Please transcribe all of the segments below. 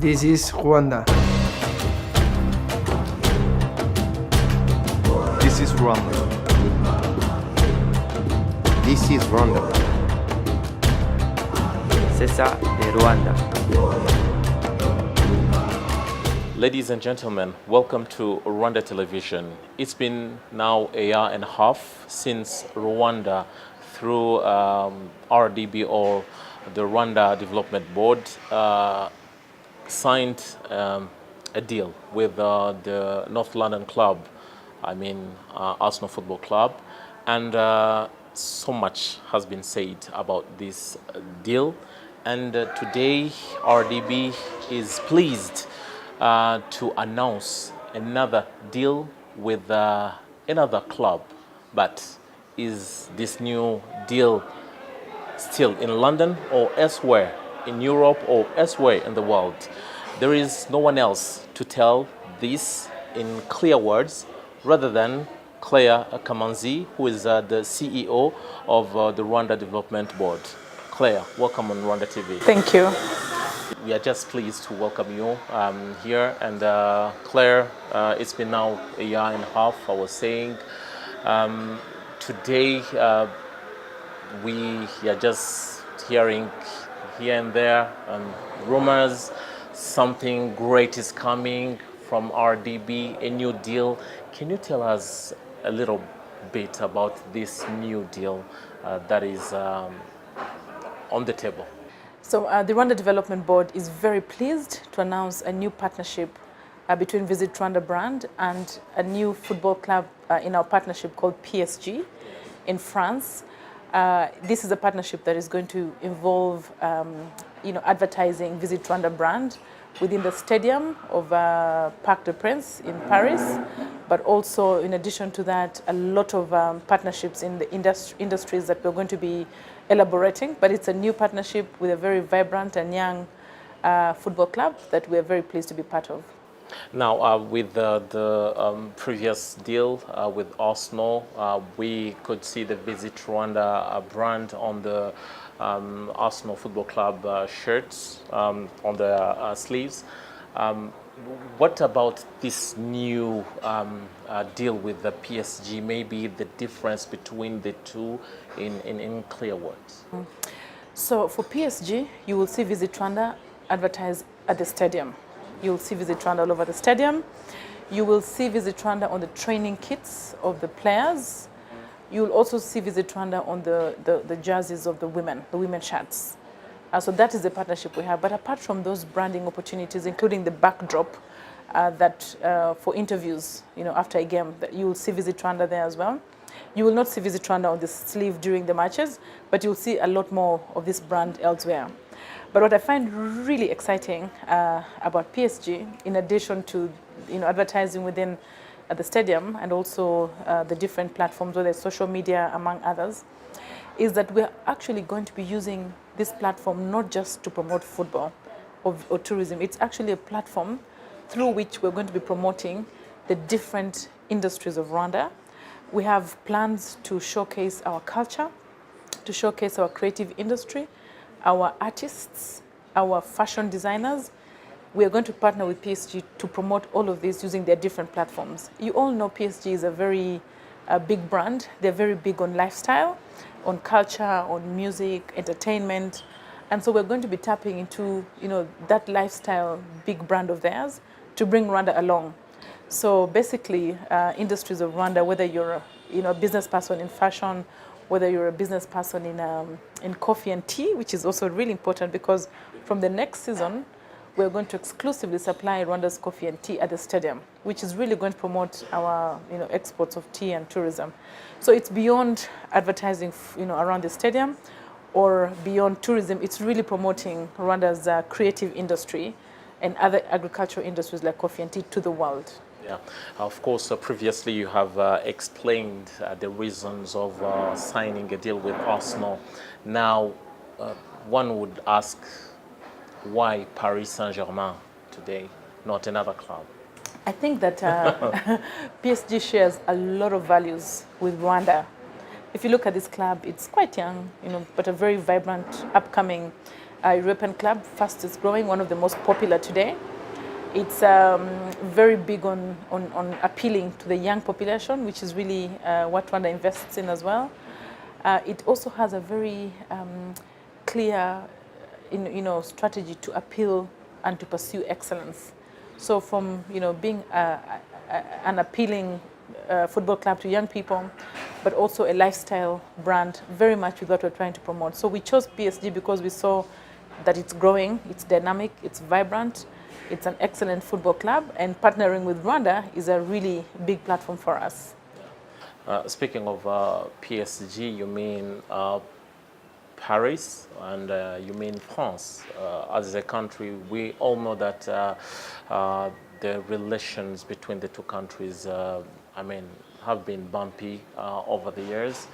This is Rwanda. This is Rwanda. This is Rwanda. C'est ça, de Rwanda. Ladies and gentlemen, welcome to Rwanda Television. It's been now a year and a half since Rwanda, through RDB, or the Rwanda Development Board, signed a deal with the North London club, Arsenal Football Club, and so much has been said about this deal. And today, RDB is pleased to announce another deal with another club. But is this new deal still in London or elsewhere in Europe or elsewhere in the world? There is no one else to tell this in clear words rather than Claire Kamanzi, who is the CEO of the Rwanda Development Board. Claire, welcome on Rwanda TV. Thank you. We are just pleased to welcome you here. And Claire, it's been now a year and a half, I was saying. Today, we are just hearing here and there rumors something great is coming from RDB, a new deal. Can you tell us a little bit about this new deal that is on the table? So the Rwanda Development Board is very pleased to announce a new partnership between Visit Rwanda brand and a new football club in our partnership called PSG in France. This is a partnership that is going to involve advertising Visit Rwanda brand within the stadium of Parc des Princes in Paris, but also in addition to that, a lot of partnerships in the industries that we're going to be elaborating. But it's a new partnership with a very vibrant and young football club that we're very pleased to be part of. Now, with the previous deal with Arsenal, we could see the Visit Rwanda brand on the Arsenal Football Club shirts, on the sleeves. What about this new deal with the PSG? Maybe the difference between the two in clear words. So for PSG, you will see Visit Rwanda advertised at the stadium. You'll see Visit Rwanda all over the stadium. You will see Visit Rwanda on the training kits of the players. You'll also see Visit Rwanda on the jerseys of the women's shirts. So that is the partnership we have. But apart from those branding opportunities, including the backdrop for interviews, after a game, you will see Visit Rwanda there as well. You will not see Visit Rwanda on the sleeve during the matches, but you'll see a lot more of this brand elsewhere. But what I find really exciting about PSG, in addition to advertising within the stadium and also the different platforms, whether it's social media, among others, is that we're actually going to be using this platform not just to promote football or tourism. It's actually a platform through which we're going to be promoting the different industries of Rwanda. We have plans to showcase our culture, to showcase our creative industry, our artists, our fashion designers. We are going to partner with PSG to promote all of this using their different platforms. You all know PSG is a very big brand. They're very big on lifestyle, on culture, on music, entertainment. And so we're going to be tapping into that lifestyle big brand of theirs to bring Rwanda along. So basically, industries of Rwanda, whether you're a business person in fashion, whether you're a business person in coffee and tea, which is also really important because from the next season, we're going to exclusively supply Rwanda's coffee and tea at the stadium, which is really going to promote our exports of tea and tourism. So it's beyond advertising around the stadium or beyond tourism. It's really promoting Rwanda's creative industry and other agricultural industries like coffee and tea to the world. Yeah, of course, previously you have explained the reasons of signing a deal with Arsenal. Now, one would ask, why Paris Saint-Germain today, not another club? I think that PSG shares a lot of values with Rwanda. If you look at this club, it's quite young, but a very vibrant, upcoming a European club, fastest growing, one of the most popular today. It's very big on appealing to the young population, which is really what Rwanda invests in as well. It also has a very clear strategy to appeal and to pursue excellence. So from being an appealing football club to young people, but also a lifestyle brand, very much with what we're trying to promote. So we chose PSG because we saw that it's growing, it's dynamic, it's vibrant, it's an excellent football club, and partnering with Rwanda is a really big platform for us. Speaking of PSG, you mean Paris, and you mean France. As a country, we all know that the relations between the two countries, have been bumpy over the years.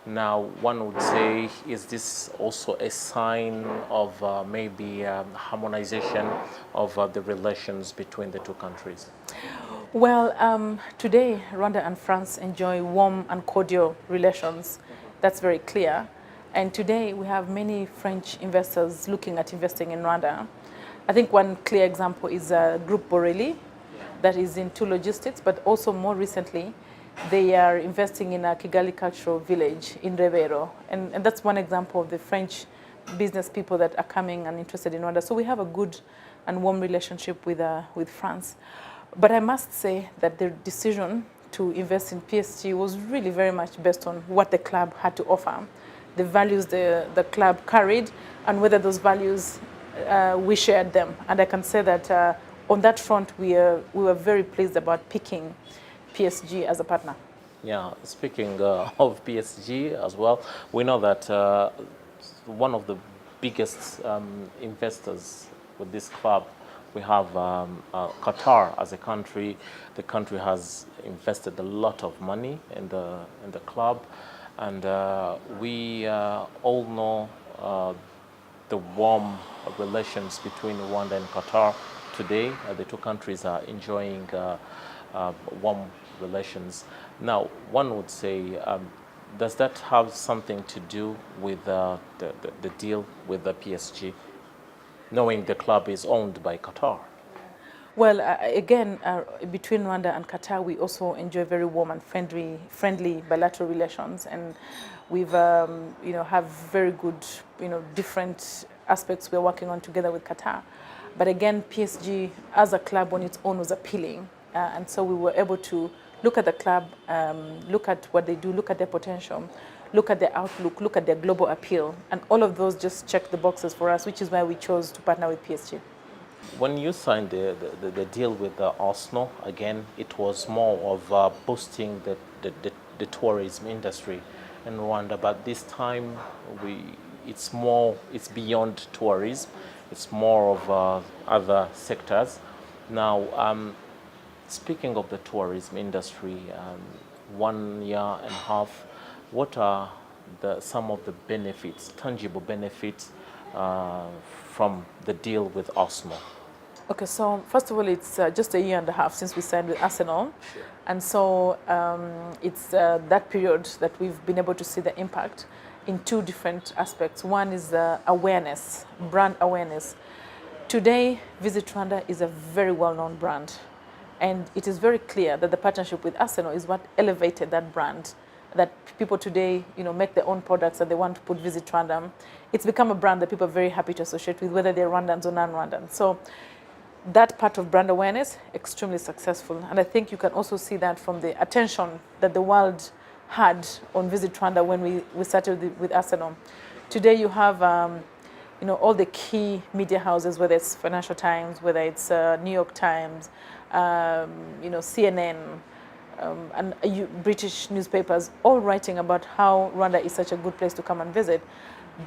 Now, one would say, is this also a sign of maybe harmonization of the relations between the two countries? Well, today, Rwanda and France enjoy warm and cordial relations. That's very clear. And today, we have many French investors looking at investing in Rwanda. I think one clear example is Group Borelli, that is into logistics, but also more recently, they are investing in a Kigali cultural village in Revero. And that's one example of the French business people that are coming and interested in Rwanda. So we have a good and warm relationship with France. But I must say that the decision to invest in PSG was really very much based on what the club had to offer, the values the club carried, and whether those values we shared them. And I can say that on that front, we were very pleased about picking PSG as a partner. Yeah, speaking of PSG as well, we know that one of the biggest investors with this club, we have Qatar as a country. The country has invested a lot of money in the club, and we all know the warm relations between Rwanda and Qatar. Today, the two countries are enjoying warm relations. Now, one would say, does that have something to do with the deal with the PSG, knowing the club is owned by Qatar? Well, again, between Rwanda and Qatar, we also enjoy very warm and friendly bilateral relations, and we've have very good different aspects we're working on together with Qatar. But again, PSG as a club on its own was appealing, and so we were able to look at the club, look at what they do, look at their potential, look at their outlook, look at their global appeal, and all of those just check the boxes for us, which is why we chose to partner with PSG. When you signed the deal with Arsenal, again, it was more of boosting the tourism industry in Rwanda, but this time it's beyond tourism. It's more of other sectors. Now, speaking of the tourism industry, 1 year and a half, what are some of the benefits, tangible benefits from the deal with Arsenal? Okay, so first of all, it's just a year and a half since we signed with Arsenal. Sure. And so it's that period that we've been able to see the impact in two different aspects. One is awareness, brand awareness. Today, Visit Rwanda is a very well-known brand. And it is very clear that the partnership with Arsenal is what elevated that brand, that people today make their own products and they want to put Visit Rwanda. It's become a brand that people are very happy to associate with, whether they're Rwandans or non-Rwandans. So that part of brand awareness, extremely successful. And I think you can also see that from the attention that the world had on Visit Rwanda when we started with Arsenal. Today you have all the key media houses, whether it's Financial Times, whether it's New York Times, CNN, and British newspapers, all writing about how Rwanda is such a good place to come and visit.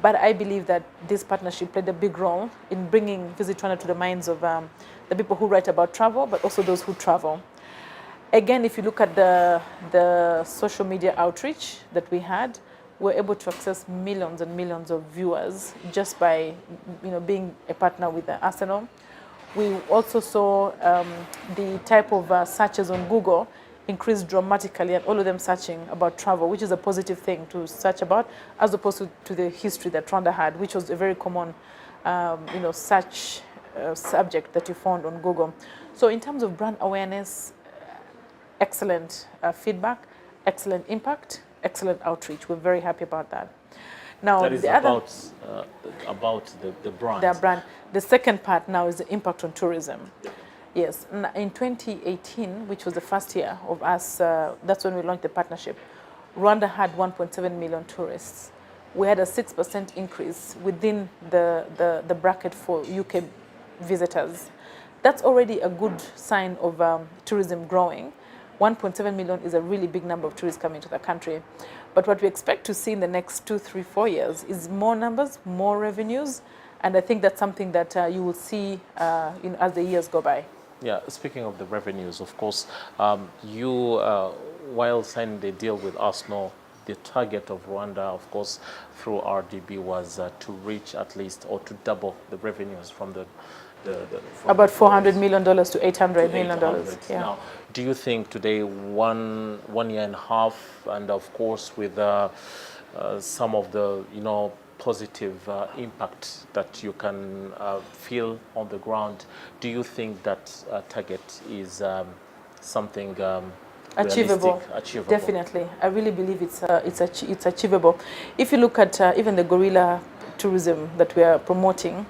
But I believe that this partnership played a big role in bringing Visit Rwanda to the minds of the people who write about travel, but also those who travel. Again, if you look at the social media outreach that we had, we're able to access millions and millions of viewers just by being a partner with Arsenal. We also saw the type of searches on Google increased dramatically, and all of them searching about travel, which is a positive thing to search about, as opposed to the history that Rwanda had, which was a very common search subject that you found on Google. So in terms of brand awareness, excellent feedback, excellent impact, excellent outreach. We're very happy about that. Now, That is the other, about the brand. their brand. The second part now is the impact on tourism. Yes, in 2018, which was the first year of us, that's when we launched the partnership. Rwanda had 1.7 million tourists. We had a 6% increase within the bracket for UK visitors. That's already a good sign of tourism growing. 1.7 million is a really big number of tourists coming to the country. But what we expect to see in the next 2, 3, 4 years is more numbers, more revenues, and I think that's something that you will see as the years go by. Yeah, speaking of the revenues, of course, while signing the deal with Arsenal, the target of Rwanda, of course, through RDB was to reach at least or to double the revenues from about $400 million to $800 million. Yeah. Now, do you think today, one year and a half, and of course with some of the positive impact that you can feel on the ground, do you think that target is something Achievable. Achievable? Definitely. I really believe it's achievable. If you look at even the gorilla tourism that we are promoting,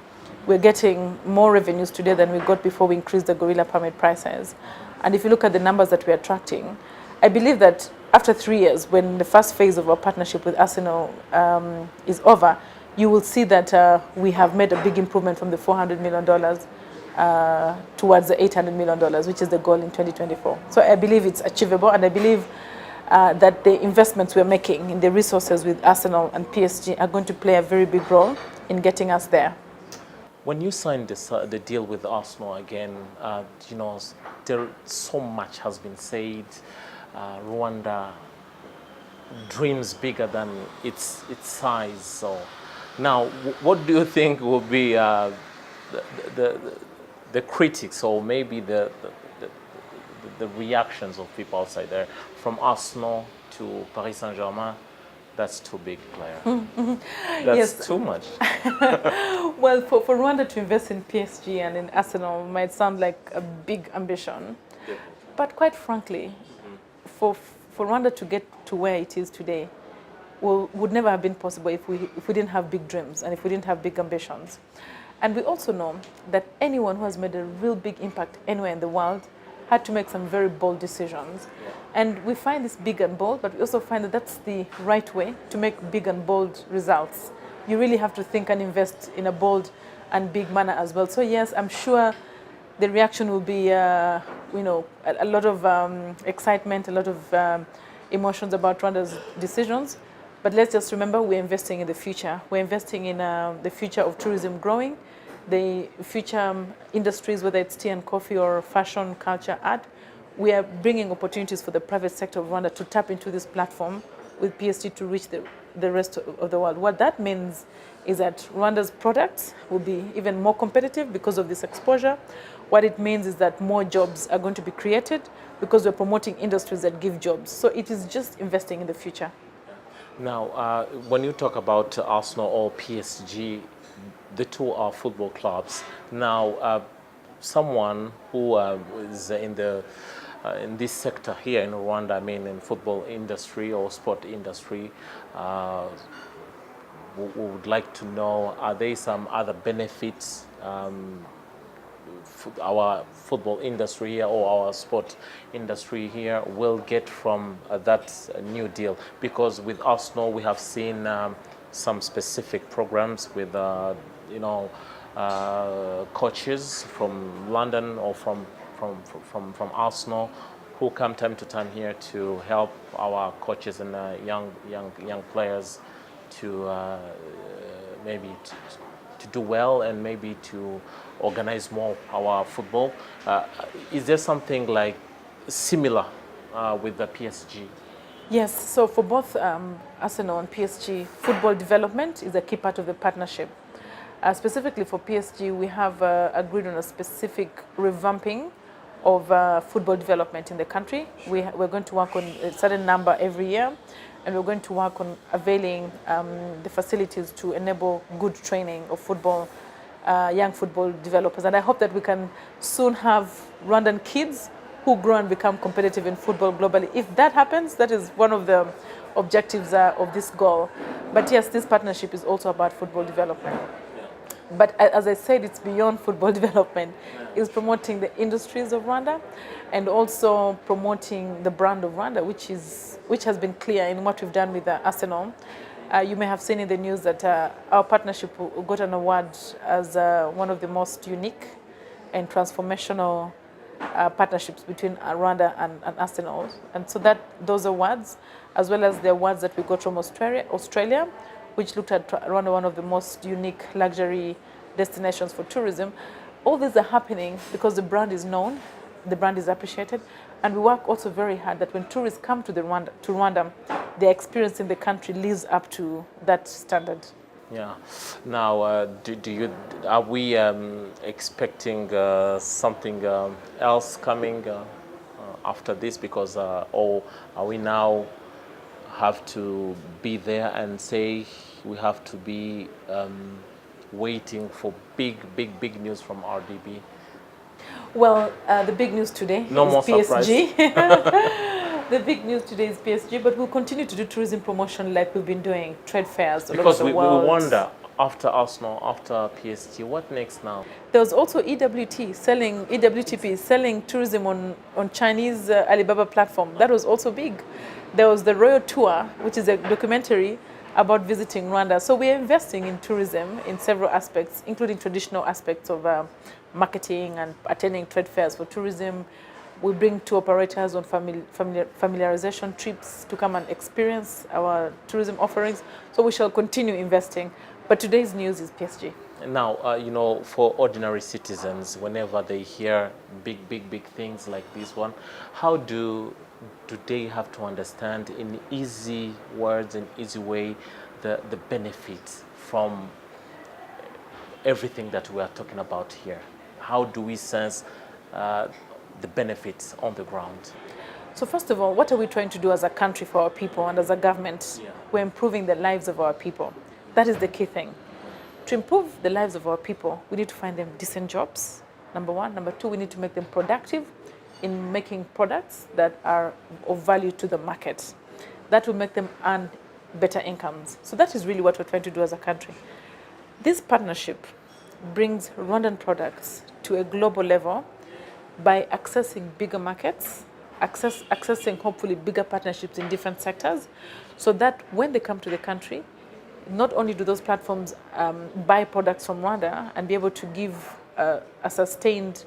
we're getting more revenues today than we got before we increased the gorilla permit prices. And if you look at the numbers that we're attracting, I believe that after 3 years, when the first phase of our partnership with Arsenal is over, you will see that we have made a big improvement from the $400 million towards the $800 million, which is the goal in 2024. So I believe it's achievable, and I believe that the investments we're making in the resources with Arsenal and PSG are going to play a very big role in getting us there. When you signed the deal with Arsenal again, so much has been said. Rwanda dreams bigger than its size. So now, what do you think will be the critics, or maybe the reactions of people outside there, from Arsenal to Paris Saint-Germain? That's too big, Claire. That's too much. Well, for Rwanda to invest in PSG and in Arsenal might sound like a big ambition. Yeah. But quite frankly, for Rwanda to get to where it is today would never have been possible if we didn't have big dreams and if we didn't have big ambitions. And we also know that anyone who has made a real big impact anywhere in the world had to make some very bold decisions. Yeah. And we find this big and bold, but we also find that that's the right way to make big and bold results. You really have to think and invest in a bold and big manner as well. So yes, I'm sure the reaction will be, a lot of excitement, a lot of emotions about Rwanda's decisions. But let's just remember, we're investing in the future. We're investing in the future of tourism growing, the future industries, whether it's tea and coffee or fashion, culture, art. We are bringing opportunities for the private sector of Rwanda to tap into this platform with PSG to reach the rest of the world. What that means is that Rwanda's products will be even more competitive because of this exposure. What it means is that more jobs are going to be created because we're promoting industries that give jobs. So it is just investing in the future. Now, when you talk about Arsenal or PSG, the two are football clubs. Now, someone who is in this sector here in Rwanda, I mean in football industry or sport industry, would like to know, are there some other benefits our football industry here or our sport industry here will get from that new deal? Because with Arsenal, we have seen some specific programs with, coaches from London or from Arsenal who come time to time here to help our coaches and young players to maybe to do well and maybe to organize more our football. Is there something like similar with the PSG? Yes, so for both Arsenal and PSG, football development is a key part of the partnership. Specifically for PSG, we have agreed on a specific revamping of football development in the country. We're going to work on a certain number every year, and we're going to work on availing the facilities to enable good training of football young football developers. And I hope that we can soon have Rwandan kids who grow and become competitive in football globally. If that happens, that is one of the objectives of this goal. But yes, this partnership is also about football development. But as I said, it's beyond football development. It's promoting the industries of Rwanda and also promoting the brand of Rwanda, which has been clear in what we've done with Arsenal. You may have seen in the news that our partnership got an award as one of the most unique and transformational partnerships between Rwanda and Arsenal. And so those awards, as well as the awards that we got from Australia, which looked at Rwanda, one of the most unique luxury destinations for tourism. All these are happening because the brand is known, the brand is appreciated, and we work also very hard that when tourists come to Rwanda, their experience in the country lives up to that standard. Yeah. Now, are we expecting something else coming after this? Because, or are we now have to be there and say we have to be waiting for big news from RDB? Well, the big news today No is more PSG. The big news today is PSG, but we'll continue to do tourism promotion like we've been doing, trade fairs all over the world. We wonder, after Arsenal, after PSG, what next now? There was also EWTP selling tourism on Chinese Alibaba platform. That was also big. There was the Royal Tour, which is a documentary about visiting Rwanda. So we are investing in tourism in several aspects, including traditional aspects of marketing and attending trade fairs for tourism. We bring tour operators on familiarization trips to come and experience our tourism offerings. So we shall continue investing. But today's news is PSG. Now, you know, for ordinary citizens, whenever they hear big things like this one, how do they have to understand in easy words and easy way the benefits from everything that we are talking about here? How do we sense the benefits on the ground? So first of all, what are we trying to do as a country for our people and as a government? Yeah. We're improving the lives of our people. That is the key thing. To improve the lives of our people, we need to find them decent jobs, number one. Number two, we need to make them productive in making products that are of value to the market. That will make them earn better incomes. So that is really what we're trying to do as a country. This partnership brings Rwandan products to a global level by accessing bigger markets, accessing hopefully bigger partnerships in different sectors, so that when they come to the country, not only do those platforms buy products from Rwanda and be able to give a sustained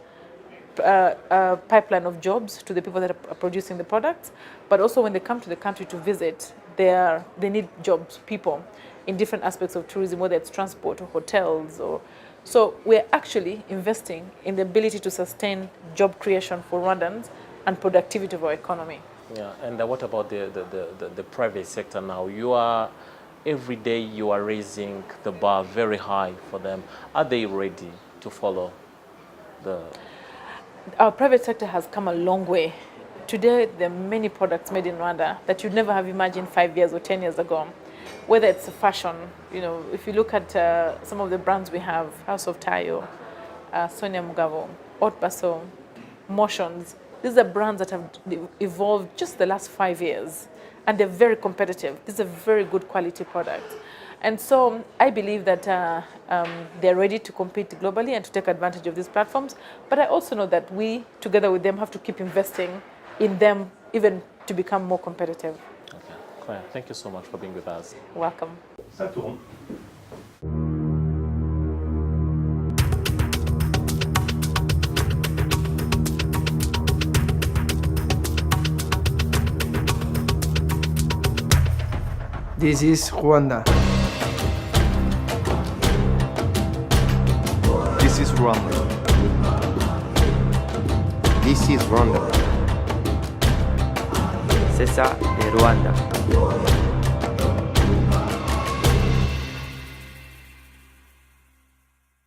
pipeline of jobs to the people that are producing the products, but also when they come to the country to visit, they need jobs, people in different aspects of tourism, whether it's transport or hotels. So we're actually investing in the ability to sustain job creation for Rwandans and productivity of our economy. Yeah, and what about the private sector now? Every day you are raising the bar very high for them. Are they ready to follow Our private sector has come a long way. Today, there are many products made in Rwanda that you'd never have imagined 5 years or 10 years ago. Whether it's fashion, you know, if you look at some of the brands we have, House of Tayo, Sonia Mugabo, Haute Basso, Motions, these are brands that have evolved just the last 5 years, and they're very competitive. These are very good quality products. And so I believe that they're ready to compete globally and to take advantage of these platforms. But I also know that we, together with them, have to keep investing in them even to become more competitive. Okay, Claire, thank you so much for being with us. Welcome. Ça tourne. This is Rwanda. This is Rwanda. This is Rwanda. C'est ça, les Rwanda.